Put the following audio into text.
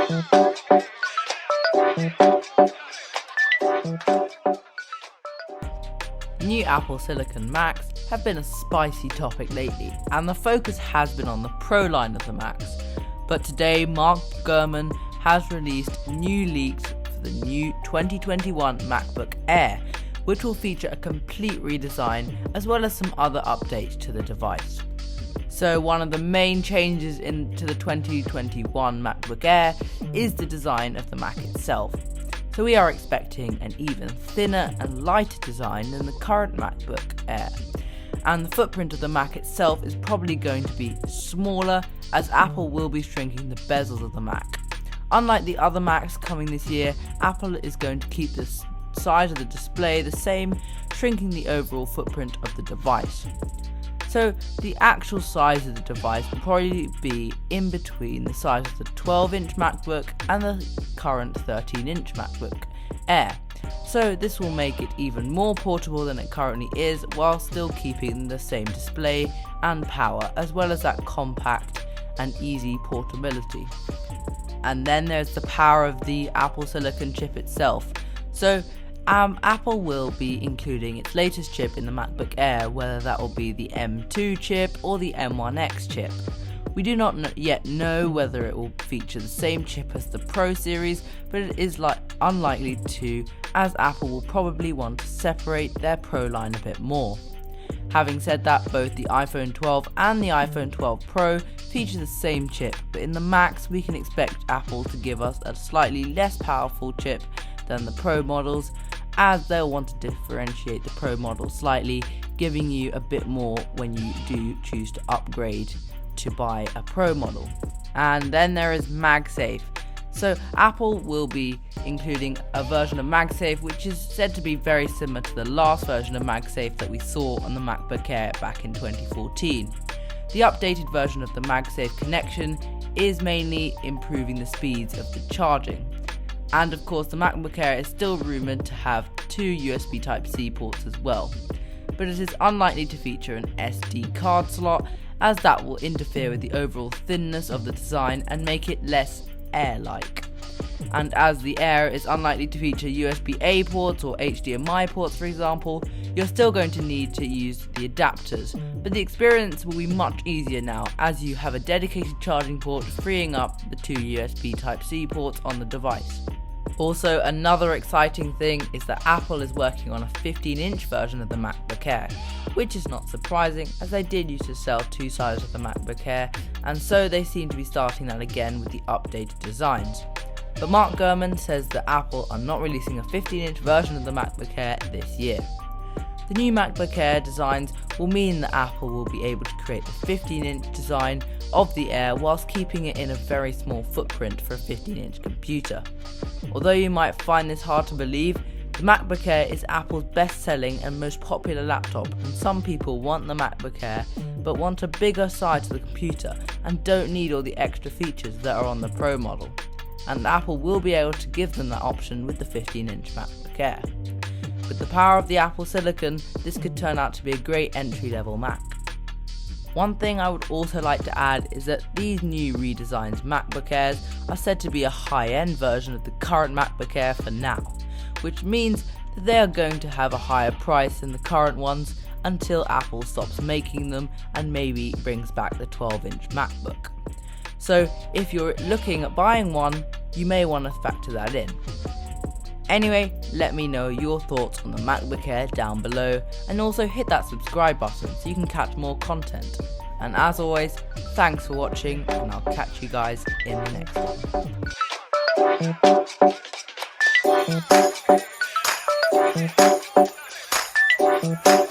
New Apple Silicon Macs have been a spicy topic lately, and the focus has been on the Pro line of the Macs. But today, Mark Gurman has released new leaks for the new 2021 MacBook Air, which will feature a complete redesign as well as some other updates to the device. So one of the main changes into the 2021 MacBook Air is the design of the Mac itself. So we are expecting an even thinner and lighter design than the current MacBook Air. And the footprint of the Mac itself is probably going to be smaller, as Apple will be shrinking the bezels of the Mac. Unlike the other Macs coming this year, Apple is going to keep the size of the display the same, shrinking the overall footprint of the device. So the actual size of the device will probably be in between the size of the 12-inch MacBook and the current 13-inch MacBook Air. So this will make it even more portable than it currently is, while still keeping the same display and power, as well as that compact and easy portability. And then there's the power of the Apple Silicon chip itself. So Apple will be including its latest chip in the MacBook Air, whether that will be the M2 chip or the M1X chip. We do not yet know whether it will feature the same chip as the Pro series, but it is unlikely to, as Apple will probably want to separate their Pro line a bit more. Having said that, both the iPhone 12 and the iPhone 12 Pro feature the same chip, but in the Macs we can expect Apple to give us a slightly less powerful chip than the Pro models, as they'll want to differentiate the Pro model slightly, giving you a bit more when you do choose to upgrade to buy a Pro model. And then there is MagSafe. So Apple will be including a version of MagSafe which is said to be very similar to the last version of MagSafe that we saw on the MacBook Air back in 2014. The updated version of the MagSafe connection is mainly improving the speeds of the charging. And of course the MacBook Air is still rumoured to have 2 USB Type-C ports as well, but it is unlikely to feature an SD card slot, as that will interfere with the overall thinness of the design and make it less Air-like. And as the Air is unlikely to feature USB-A ports or HDMI ports for example, you're still going to need to use the adapters, but the experience will be much easier now as you have a dedicated charging port, freeing up the 2 USB Type-C ports on the device. Also, another exciting thing is that Apple is working on a 15-inch version of the MacBook Air, which is not surprising as they did used to sell 2 sizes of the MacBook Air, and so they seem to be starting that again with the updated designs. But Mark Gurman says that Apple are not releasing a 15-inch version of the MacBook Air this year. The new MacBook Air designs will mean that Apple will be able to create the 15-inch design of the Air whilst keeping it in a very small footprint for a 15-inch computer. Although you might find this hard to believe, the MacBook Air is Apple's best-selling and most popular laptop, and some people want the MacBook Air but want a bigger side to the computer and don't need all the extra features that are on the Pro model. And Apple will be able to give them that option with the 15-inch MacBook Air. With the power of the Apple Silicon, this could turn out to be a great entry-level Mac. One thing I would also like to add is that these new redesigned MacBook Airs are said to be a high-end version of the current MacBook Air for now, which means that they are going to have a higher price than the current ones until Apple stops making them and maybe brings back the 12-inch MacBook. So if you're looking at buying one, you may want to factor that in. Anyway, let me know your thoughts on the MacBook Air down below, and also hit that subscribe button so you can catch more content. And as always, thanks for watching, and I'll catch you guys in the next one.